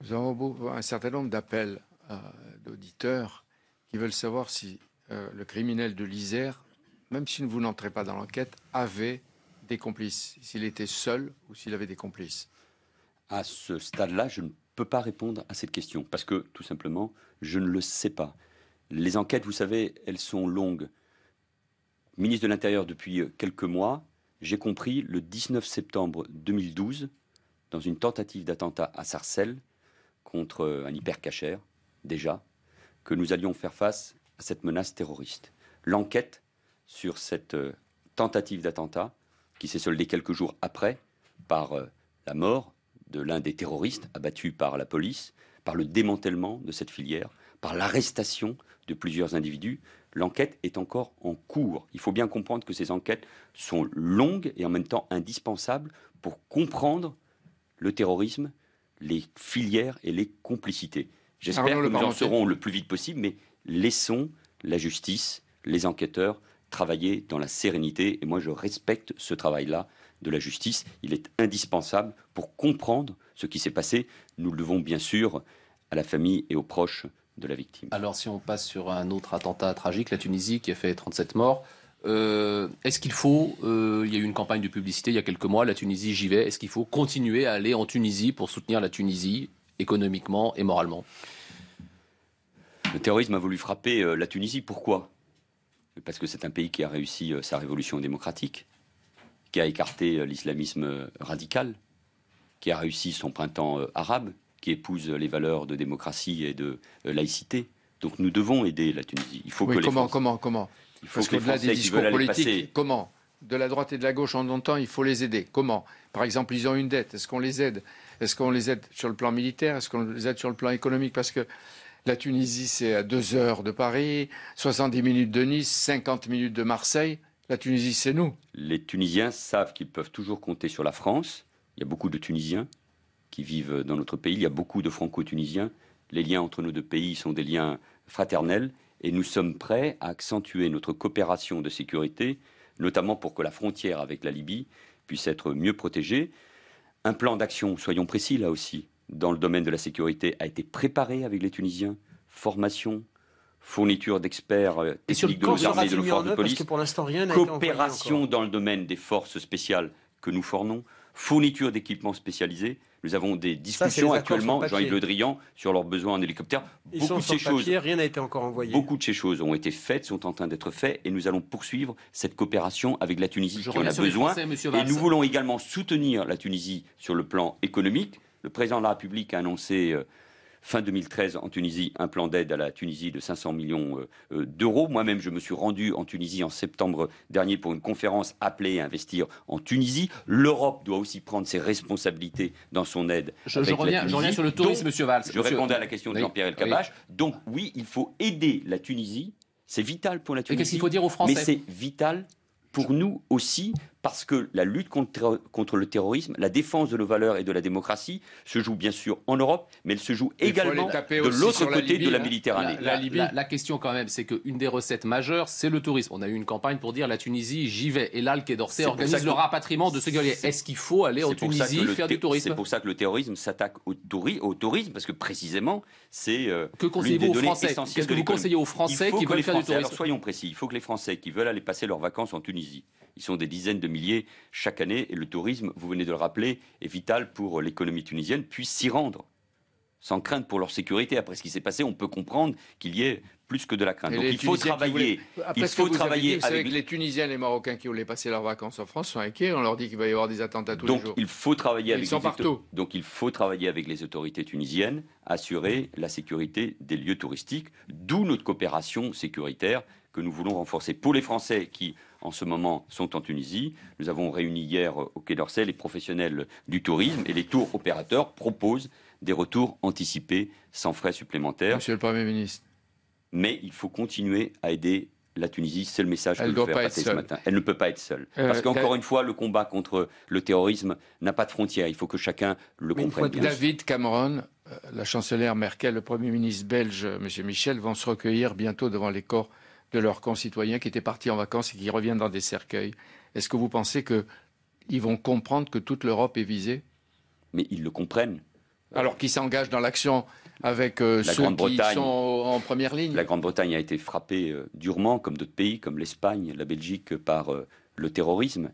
Nous avons un certain nombre d'appels d'auditeurs qui veulent savoir si le criminel de l'Isère, même si vous n'entrez pas dans l'enquête, avait des complices, s'il était seul ou s'il avait des complices. À ce stade-là, je ne peux pas répondre à cette question, parce que, tout simplement, je ne le sais pas. Les enquêtes, vous savez, elles sont longues. Ministre de l'Intérieur depuis quelques mois, j'ai compris le 19 septembre 2012, dans une tentative d'attentat à Sarcelles, contre un hypercachère, déjà, que nous allions faire face à cette menace terroriste. L'enquête sur cette tentative d'attentat, qui s'est soldée quelques jours après par la mort de l'un des terroristes abattus par la police, par le démantèlement de cette filière, par l'arrestation de plusieurs individus. L'enquête est encore en cours. Il faut bien comprendre que ces enquêtes sont longues et en même temps indispensables pour comprendre le terrorisme, les filières et les complicités. J'espère que nous en saurons le plus vite possible, mais laissons la justice, les enquêteurs, travailler dans la sérénité. Et moi, je respecte ce travail-là de la justice. Il est indispensable pour comprendre ce qui s'est passé. Nous le devons bien sûr à la famille et aux proches de la victime. Alors, si on passe sur un autre attentat tragique, la Tunisie, qui a fait 37 morts, est-ce qu'il faut, il y a eu une campagne de publicité il y a quelques mois, la Tunisie, j'y vais, est-ce qu'il faut continuer à aller en Tunisie pour soutenir la Tunisie économiquement et moralement? Le terrorisme a voulu frapper la Tunisie. Pourquoi? Parce que c'est un pays qui a réussi sa révolution démocratique, qui a écarté l'islamisme radical, qui a réussi son printemps arabe, qui épouse les valeurs de démocratie et de laïcité. Donc nous devons aider la Tunisie. Il faut que comment il faut Parce que qu'au-delà des discours politiques, comment? De la droite et de la gauche en longtemps, il faut les aider. Comment? Par exemple, ils ont une dette. Est-ce qu'on les aide? Est-ce qu'on les aide sur le plan militaire? Est-ce qu'on les aide sur le plan économique? Parce que la Tunisie, c'est à 2 heures de Paris, 70 minutes de Nice, 50 minutes de Marseille. La Tunisie, c'est nous. Les Tunisiens savent qu'ils peuvent toujours compter sur la France. Il y a beaucoup de Tunisiens qui vivent dans notre pays. Il y a beaucoup de Franco-Tunisiens. Les liens entre nos deux pays sont des liens fraternels. Et nous sommes prêts à accentuer notre coopération de sécurité, notamment pour que la frontière avec la Libye puisse être mieux protégée. Un plan d'action, soyons précis là aussi, dans le domaine de la sécurité, a été préparé avec les Tunisiens. Formation, fourniture d'experts techniques de nos armées et de nos forces de police, coopération dans le domaine des forces spéciales que nous fournons, fourniture d'équipements spécialisés. Nous avons des discussions actuellement, Jean-Yves Le Drian, sur leurs besoins en hélicoptère. Beaucoup de ces choses, rien n'a été encore envoyé. Beaucoup de ces choses ont été faites, sont en train d'être faites, et nous allons poursuivre cette coopération avec la Tunisie qui en a besoin. Et nous voulons également soutenir la Tunisie sur le plan économique. Le président de la République a annoncé fin 2013 en Tunisie un plan d'aide à la Tunisie de 500 millions d'euros. Moi-même, je me suis rendu en Tunisie en septembre dernier pour une conférence appelée à investir en Tunisie. L'Europe doit aussi prendre ses responsabilités dans son aide. Je reviens sur le tourisme, M. Valls. Je répondais à la question de Jean-Pierre Elkabbach. Donc oui, il faut aider la Tunisie. C'est vital pour la Tunisie. Et qu'est-ce qu'il faut dire aux Français? Mais c'est vital pour nous aussi, parce que la lutte contre le terrorisme, la défense de nos valeurs et de la démocratie se joue bien sûr en Europe, mais elle se joue également de l'autre côté de la Méditerranée. La question quand même, c'est qu'une des recettes majeures, c'est le tourisme. On a eu une campagne pour dire la Tunisie, j'y vais. Et là, le Quai d'Orsay organise le rapatriement de ceux qui allaient. Est-ce qu'il faut aller en Tunisie faire du tourisme? C'est pour ça que le terrorisme s'attaque au tourisme, parce que précisément, c'est que conseillez-vous aux Français? Qu'est-ce que vous conseillez aux Français qui veulent faire du tourisme? Alors soyons précis, il faut que les Français qui veulent aller passer leurs vacances en Tunisie, ils sont des dizaines de milliers chaque année, et le tourisme, vous venez de le rappeler, est vital pour l'économie tunisienne, puissent s'y rendre, sans crainte pour leur sécurité. Après ce qui s'est passé, on peut comprendre qu'il y ait plus que de la crainte. Donc il faut travailler. Après ce que vous avez dit, vous savez que les Tunisiens et les Marocains qui voulaient passer leurs vacances en France sont inquiets. On leur dit qu'il va y avoir des attentats tous les jours. Donc il faut travailler avec Donc il faut travailler avec les autorités tunisiennes, assurer la sécurité des lieux touristiques, d'où notre coopération sécuritaire que nous voulons renforcer. Pour les Français qui, en ce moment, sont en Tunisie, nous avons réuni hier au Quai d'Orsay les professionnels du tourisme, et les tours opérateurs proposent des retours anticipés sans frais supplémentaires. Monsieur le Premier ministre. Mais il faut continuer à aider la Tunisie, c'est le message que je vais passer ce matin. Elle ne peut pas être seule. Parce qu'encore une fois, le combat contre le terrorisme n'a pas de frontières. Il faut que chacun le comprenne. David Cameron, la chancelière Merkel, le Premier ministre belge, M. Michel, vont se recueillir bientôt devant les corps de leurs concitoyens qui étaient partis en vacances et qui reviennent dans des cercueils. Est-ce que vous pensez qu'ils vont comprendre que toute l'Europe est visée? Mais ils le comprennent. Alors qu'ils s'engagent dans l'action avec ceux qui sont en première ligne. La Grande-Bretagne a été frappée durement, comme d'autres pays, comme l'Espagne, la Belgique, par le terrorisme.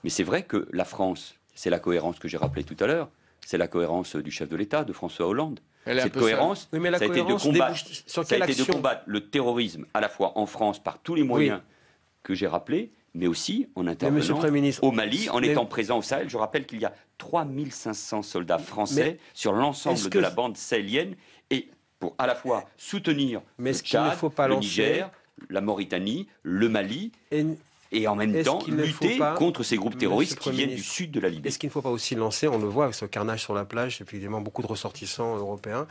Mais c'est vrai que la France, c'est la cohérence que j'ai rappelée tout à l'heure, c'est la cohérence du chef de l'État, de François Hollande. Cette cohérence, oui, mais la ça a été de combattre le terrorisme, à la fois en France, par tous les moyens que j'ai rappelés, mais aussi en intervenant au Mali, en étant présent au Sahel. Je rappelle qu'il y a 3500 soldats français sur l'ensemble de la bande sahélienne, et pour à la fois soutenir le Tchad, le Niger, la Mauritanie, le Mali, et en même temps lutter contre ces groupes terroristes qui viennent du sud de la Libye. Est-ce qu'il ne faut pas aussi lancer, on le voit avec ce carnage sur la plage, évidemment beaucoup de ressortissants européens,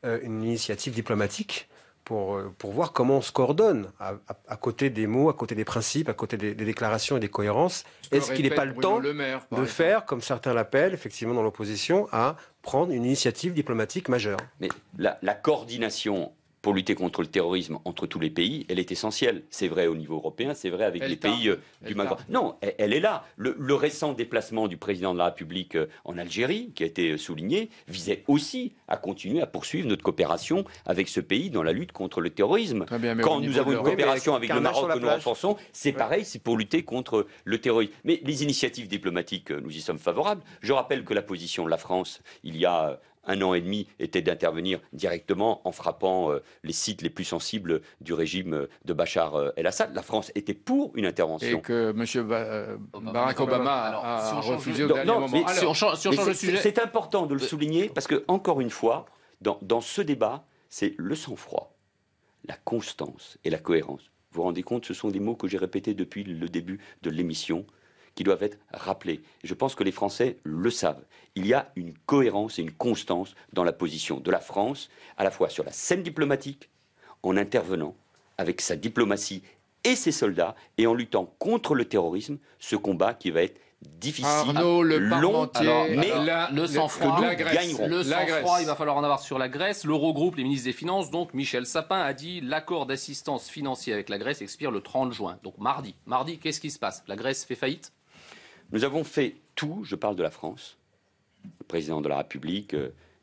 une initiative diplomatique pour voir comment on se coordonne à côté des mots, à côté des principes, à côté des déclarations et des cohérences. Est-ce qu'il n'est pas le temps de faire, comme certains l'appellent, effectivement dans l'opposition, à prendre une initiative diplomatique majeure? Mais la coordination pour lutter contre le terrorisme entre tous les pays, elle est essentielle. C'est vrai au niveau européen, c'est vrai avec les pays du Maghreb. Non, elle est là. Le récent déplacement du président de la République en Algérie, qui a été souligné, visait aussi à continuer à poursuivre notre coopération avec ce pays dans la lutte contre le terrorisme. Quand nous avons une coopération avec le Maroc que nous renforçons, c'est pareil, c'est pour lutter contre le terrorisme. Mais les initiatives diplomatiques, nous y sommes favorables. Je rappelle que la position de la France, il y a 1 an et demi, était d'intervenir directement en frappant les sites les plus sensibles du régime de Bachar el-Assad. La France était pour une intervention. Et que M. Barack Obama a refusé au dernier moment. Si on change le sujet... C'est important de le souligner parce que, encore une fois, dans ce débat, c'est le sang-froid, la constance et la cohérence. Vous vous rendez compte, ce sont des mots que j'ai répétés depuis le début de l'émission, qui doivent être rappelés. Je pense que les Français le savent. Il y a une cohérence et une constance dans la position de la France, à la fois sur la scène diplomatique, en intervenant avec sa diplomatie et ses soldats, et en luttant contre le terrorisme, ce combat qui va être difficile, Arnaud, long, mais le sang-froid, gagnerons. Il va falloir en avoir sur la Grèce. L'Eurogroupe, les ministres des Finances, donc Michel Sapin a dit l'accord d'assistance financière avec la Grèce expire le 30 juin. Donc mardi, qu'est-ce qui se passe? La Grèce fait faillite? Nous avons fait tout, je parle de la France, le président de la République,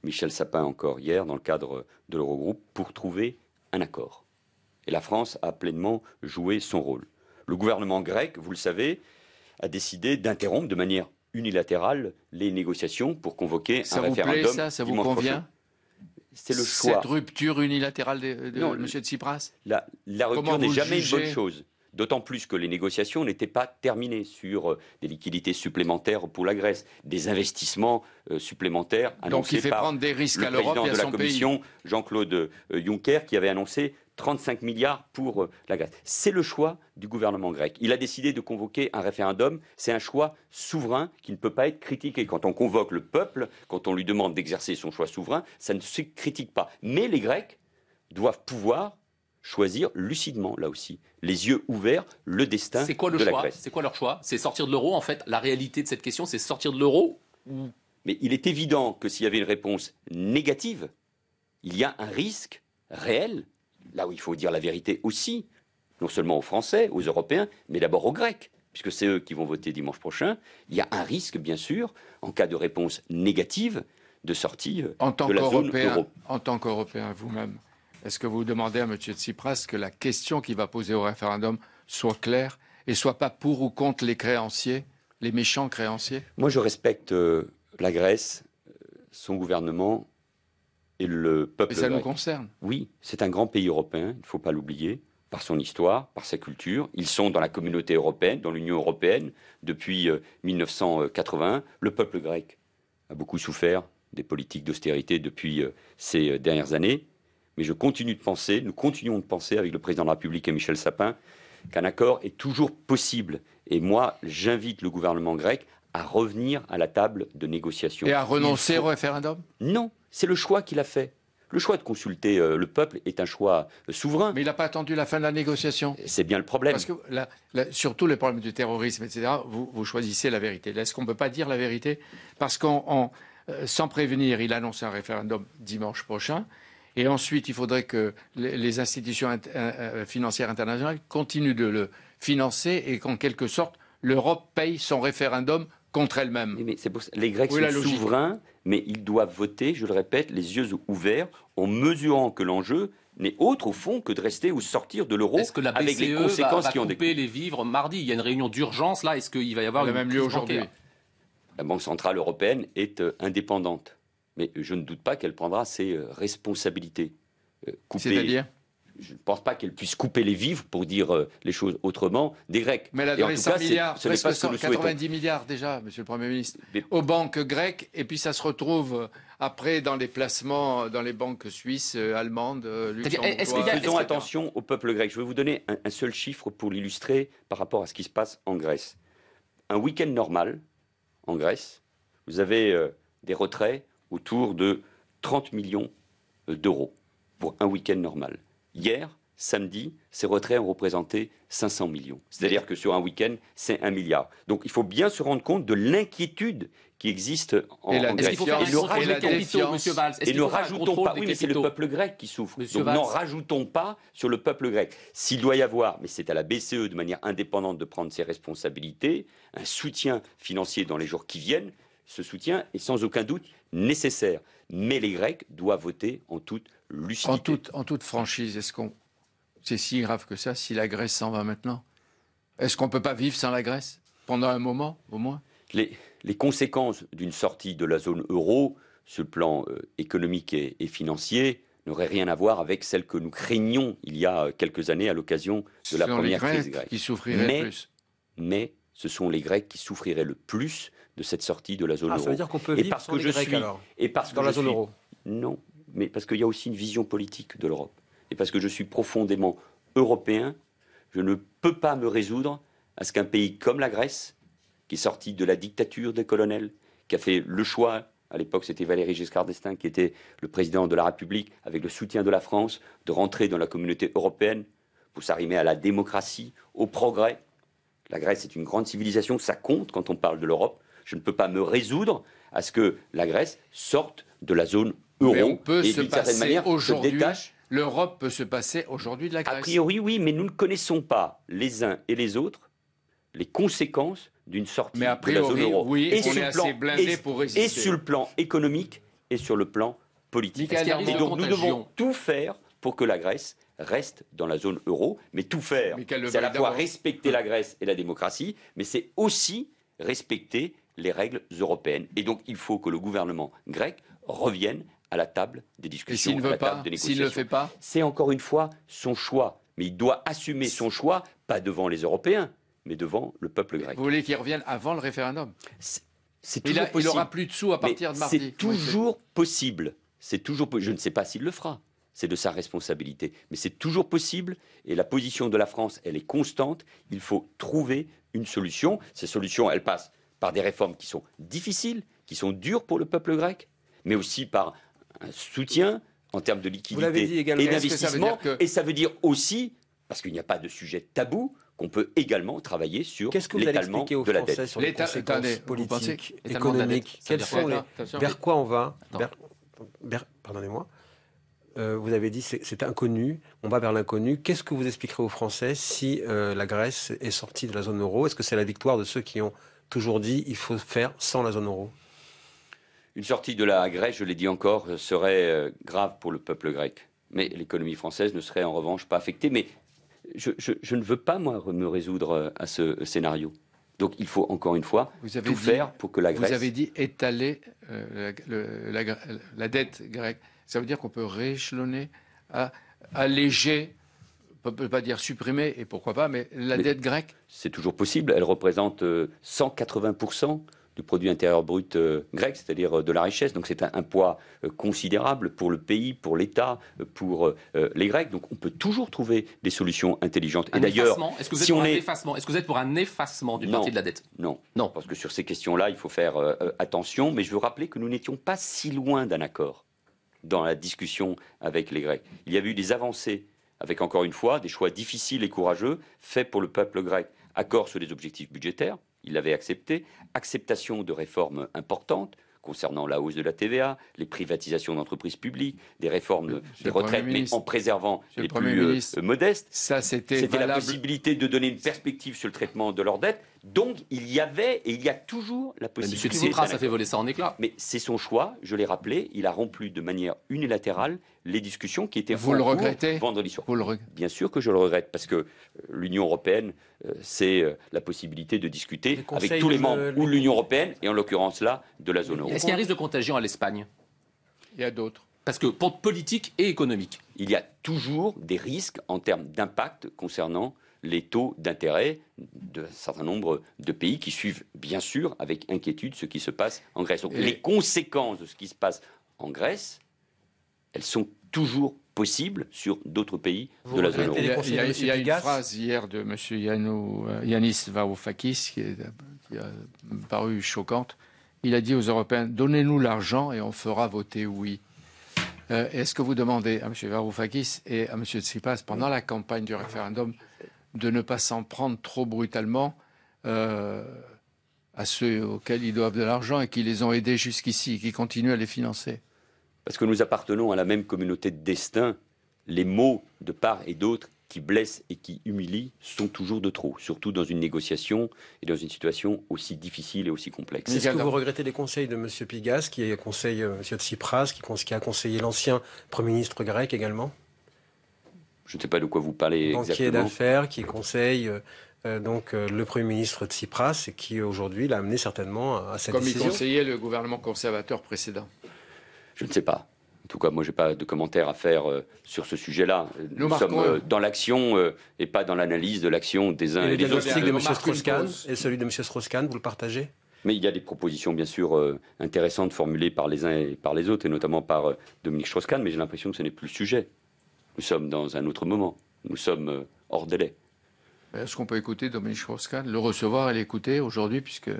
Michel Sapin encore hier, dans le cadre de l'Eurogroupe, pour trouver un accord. Et la France a pleinement joué son rôle. Le gouvernement grec, vous le savez, a décidé d'interrompre de manière unilatérale les négociations pour convoquer un référendum. Ça vous convient? C'est le choix. Cette rupture unilatérale de M. Tsipras? La rupture n'est jamais une bonne chose. D'autant plus que les négociations n'étaient pas terminées sur des liquidités supplémentaires pour la Grèce, des investissements supplémentaires annoncés par prendre des risques le président de la Commission, Jean-Claude Juncker, qui avait annoncé 35 milliards pour la Grèce. C'est le choix du gouvernement grec. Il a décidé de convoquer un référendum. C'est un choix souverain qui ne peut pas être critiqué. Quand on convoque le peuple, quand on lui demande d'exercer son choix souverain, ça ne se critique pas. Mais les Grecs doivent pouvoir choisir lucidement, là aussi, les yeux ouverts, le destin de la Grèce. C'est quoi leur choix? C'est sortir de l'euro, en fait. La réalité de cette question, c'est sortir de l'euro ou... Mais il est évident que s'il y avait une réponse négative, il y a un risque réel, là où il faut dire la vérité aussi, non seulement aux Français, aux Européens, mais d'abord aux Grecs, puisque c'est eux qui vont voter dimanche prochain. Il y a un risque, bien sûr, en cas de réponse négative, de sortie de la zone euro. En tant qu'Européen vous-même, est-ce que vous demandez à M. Tsipras que la question qu'il va poser au référendum soit claire et soit pas pour ou contre les créanciers, les méchants créanciers? Moi, je respecte la Grèce, son gouvernement et le peuple grec. Mais ça nous concerne. Oui, c'est un grand pays européen, il ne faut pas l'oublier, par son histoire, par sa culture. Ils sont dans la communauté européenne, dans l'Union européenne, depuis 1981. Le peuple grec a beaucoup souffert des politiques d'austérité depuis ces dernières années. Mais je continue de penser, nous continuons de penser avec le président de la République et Michel Sapin, qu'un accord est toujours possible. Et moi, j'invite le gouvernement grec à revenir à la table de négociation. Et à renoncer au référendum? Non, c'est le choix qu'il a fait. Le choix de consulter le peuple est un choix souverain. Mais il n'a pas attendu la fin de la négociation. C'est bien le problème. Parce que surtout les problèmes du terrorisme, etc., vous choisissez la vérité. Est-ce qu'on ne peut pas dire la vérité? Parce sans prévenir, il annonce un référendum dimanche prochain. Et ensuite, il faudrait que les institutions financières internationales continuent de le financer et qu'en quelque sorte, l'Europe paye son référendum contre elle-même. Mais c'est pour ça. Les Grecs Oui, la sont logique. souverains, mais ils doivent voter, je le répète, les yeux ouverts, en mesurant que l'enjeu n'est autre, au fond, que de rester ou sortir de l'euro Est-ce que la BCE avec les conséquences va qui ont couper découlé. les vivres mardi? Il y a une réunion d'urgence là. Est-ce qu'il va y avoir Elle a une même lieu crise aujourd'hui. bancaire? La Banque centrale européenne est indépendante. Mais je ne doute pas qu'elle prendra ses responsabilités. C'est-à-dire? Je ne pense pas qu'elle puisse couper les vivres, pour dire les choses autrement, des Grecs. Mais elle a Et en donné tout 100 cas, milliards, ce n'est pas presque ce que nous souhaitons. 90 milliards déjà, monsieur le Premier ministre, Mais- aux banques grecques, et puis ça se retrouve après dans les placements dans les banques suisses, allemandes, C'est-à-dire, est-ce qu'il y a- luxembourgeoises. Faisons attention au peuple grec. Je vais vous donner un seul chiffre pour l'illustrer par rapport à ce qui se passe en Grèce. Un week-end normal en Grèce, vous avez des retraits autour de 30 millions d'euros pour un week-end normal. Hier, samedi, ces retraits ont représenté 500 millions. C'est-à-dire que sur un week-end, c'est 1 milliard. Donc il faut bien se rendre compte de l'inquiétude qui existe en Et la en Est-ce Grèce. qu'il faut faire Et un le contrôle la des capitaux, défiance. monsieur Valls? Est-ce Et qu'il ne faut faire un rajoutons contrôle pas, des oui, mais c'est le capitaux? peuple grec qui souffre. Monsieur Donc Valls. n'en rajoutons pas sur le peuple grec. S'il doit y avoir, mais c'est à la BCE de manière indépendante de prendre ses responsabilités, un soutien financier dans les jours qui viennent, ce soutien est sans aucun doute nécessaire. Mais les Grecs doivent voter en toute lucidité. En toute franchise, c'est si grave que ça si la Grèce s'en va maintenant? Est-ce qu'on ne peut pas vivre sans la Grèce pendant un moment, au moins? Les conséquences d'une sortie de la zone euro, sur le plan économique et financier, n'auraient rien à voir avec celles que nous craignions il y a quelques années à l'occasion de la Ce sont première les crise Grecs grecque. qui souffriraient Mais- le plus. Mais ce sont les Grecs qui souffriraient le plus de cette sortie de la zone Ah, euro. ça veut dire qu'on peut Et vivre parce sans que les je Grecs suis- alors, Et parce que dans la je zone suis- euro. Non, mais parce qu'il y a aussi une vision politique de l'Europe. Et parce que je suis profondément européen, je ne peux pas me résoudre à ce qu'un pays comme la Grèce, qui est sorti de la dictature des colonels, qui a fait le choix, à l'époque c'était Valéry Giscard d'Estaing qui était le président de la République, avec le soutien de la France, de rentrer dans la communauté européenne pour s'arrimer à la démocratie, au progrès. La Grèce est une grande civilisation, ça compte quand on parle de l'Europe. Je ne peux pas me résoudre à ce que la Grèce sorte de la zone euro Mais on peut et se d'une certaine passer manière se aujourd'hui. détache. L'Europe peut se passer aujourd'hui de la A Grèce. priori, oui, mais nous ne connaissons pas les uns et les autres les conséquences d'une sortie Mais a de la zone priori, euro. oui, Et on sur est le assez plan- blindé pour résister. Et sur le plan économique et sur le plan politique. Michael Est-ce qu'il y a un Et risque de donc nous contagion? devons tout faire pour que la Grèce reste dans la zone euro. Mais tout faire, Mais qu'elle le c'est à la veuille fois d'abord. respecter la Grèce et la démocratie, mais c'est aussi respecter les règles européennes. Et donc il faut que le gouvernement grec revienne à la table des Et discussions, s'il ne à la veut table pas, des s'il négociations. ne le fait pas, C'est encore une fois son choix. Mais il doit assumer son choix, pas devant les Européens, mais devant le peuple grec. vous voulez qu'il revienne avant le référendum? C'est Il toujours possible. n'aura plus de sous à Mais partir de mardi. c'est toujours possible. C'est toujours. Je ne sais pas s'il le fera. C'est de sa responsabilité. Mais c'est toujours possible. Et la position de la France, elle est constante. Il faut trouver une solution. Ces solutions, elles passent par des réformes qui sont difficiles, qui sont dures pour le peuple grec, mais aussi par un soutien en termes de Vous l'avez dit liquidité également. et Est-ce que ça veut d'investissement. dire que- Et ça veut dire aussi, parce qu'il n'y a pas de sujet tabou, qu'on peut également travailler sur Qu'est-ce que vous allez l'étalement expliquer aux de la Français dette. sur les L'État- conséquences attendez, vous pensez politiques, étalement de la dette, économiques? ça veut Quels dire sont quoi? les... Attention. Vers quoi on va? Attends. Pardonnez-moi. Vous avez dit c'est inconnu, on va vers l'inconnu. Qu'est-ce que vous expliquerez aux Français si la Grèce est sortie de la zone euro? Est-ce que c'est la victoire de ceux qui ont toujours dit il faut faire sans la zone euro? Une sortie de la Grèce, je l'ai dit encore, serait grave pour le peuple grec. Mais l'économie française ne serait en revanche pas affectée. Mais je ne veux pas, moi, me résoudre à ce scénario. Donc il faut, encore une fois, Vous avez tout dit- faire pour que la Grèce... Vous avez dit étaler la dette grecque. Ça veut dire qu'on peut rééchelonner, alléger, on ne peut pas dire supprimer, et pourquoi pas, mais la Mais- dette grecque. C'est toujours possible. Elle représente 180% du produit intérieur brut grec, c'est-à-dire de la richesse. Donc c'est un poids considérable pour le pays, pour l'État, pour les Grecs. Donc on peut toujours trouver des solutions intelligentes. Et Un d'ailleurs, effacement? Est-ce que vous êtes si pour on un est... effacement? Est-ce que vous êtes pour un effacement d'une Non. partie de la dette? Non, Non. parce que sur ces questions-là, il faut faire attention. Mais je veux rappeler que nous n'étions pas si loin d'un accord dans la discussion avec les Grecs. Il y avait eu des avancées, avec encore une fois des choix difficiles et courageux faits pour le peuple grec. Accord sur les objectifs budgétaires, il l'avait accepté. Acceptation de réformes importantes, concernant la hausse de la TVA, les privatisations d'entreprises publiques, des réformes des retraites, mais en préservant les plus modestes. Ça, c'était la possibilité de donner une perspective sur le traitement de leurs dettes. Donc, il y avait et il y a toujours la possibilité... M. Tsipras a fait voler ça en éclats. Mais c'est son choix, je l'ai rappelé, il a rompu de manière unilatérale les discussions qui étaient en cours vendredi soir. Bien sûr que je le regrette, parce que l'Union européenne, c'est la possibilité de discuter avec tous les membres, ou l'Union européenne, et en l'occurrence là, de la zone euro. Est-ce qu'il y a un risque de contagion à l'Espagne? Il y a d'autres. Parce que pour politique et économique. Il y a toujours des risques en termes d'impact concernant les taux d'intérêt d'un certain nombre de pays qui suivent bien sûr avec inquiétude ce qui se passe en Grèce. Donc, les conséquences de ce qui se passe en Grèce, elles sont toujours possibles sur d'autres pays de la zone euro. Il y a une phrase hier de M. Yanis Varoufakis qui a paru choquante. Il a dit aux Européens, donnez-nous l'argent et on fera voter oui. Est-ce que vous demandez à M. Varoufakis et à M. Tsipras, pendant la campagne du référendum, de ne pas s'en prendre trop brutalement à ceux auxquels ils doivent de l'argent et qui les ont aidés jusqu'ici, qui continuent à les financer? Parce que nous appartenons à la même communauté de destin. Les mots de part et d'autre qui blessent et qui humilient sont toujours de trop, surtout dans une négociation et dans une situation aussi difficile et aussi complexe. Est-ce que vous regrettez les conseils de M. Pigas, qui conseille M. Tsipras, qui a conseillé l'ancien Premier ministre grec également? Je ne sais pas de quoi vous parlez exactement. Banquier d'affaires qui conseille le Premier ministre Tsipras et qui aujourd'hui l'a amené certainement à cette décision. Comme il conseillait le gouvernement conservateur précédent. Je ne sais pas. En tout cas, moi, je n'ai pas de commentaires à faire sur ce sujet-là. Nous sommes dans l'action et pas dans l'analyse de l'action des uns et des autres. Le diagnostic de M. Strauss-Kahn et celui de M. Strauss-Kahn, vous le partagez? Mais il y a des propositions, bien sûr, intéressantes formulées par les uns et par les autres, et notamment par Dominique Strauss-Kahn, mais j'ai l'impression que ce n'est plus le sujet. Nous sommes dans un autre moment. Nous sommes hors délai. Est-ce qu'on peut écouter Dominique Strauss-Kahn, le recevoir et l'écouter aujourd'hui, puisque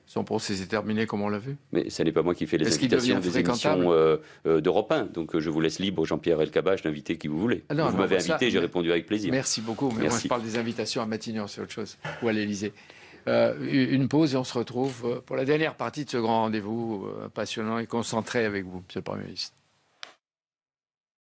son procès est terminé, comme on l'a vu? Mais ce n'est pas moi qui fais les invitations des émissions d'Europe 1. Donc je vous laisse libre, Jean-Pierre Elkabbach, d'inviter qui vous voulez. Vous m'avez invité, j'ai répondu avec plaisir. Merci beaucoup. Mais moi, je parle des invitations à Matignon, c'est autre chose, ou à l'Élysée. Une pause et on se retrouve pour la dernière partie de ce grand rendez-vous passionnant et concentré avec vous, Monsieur le Premier ministre.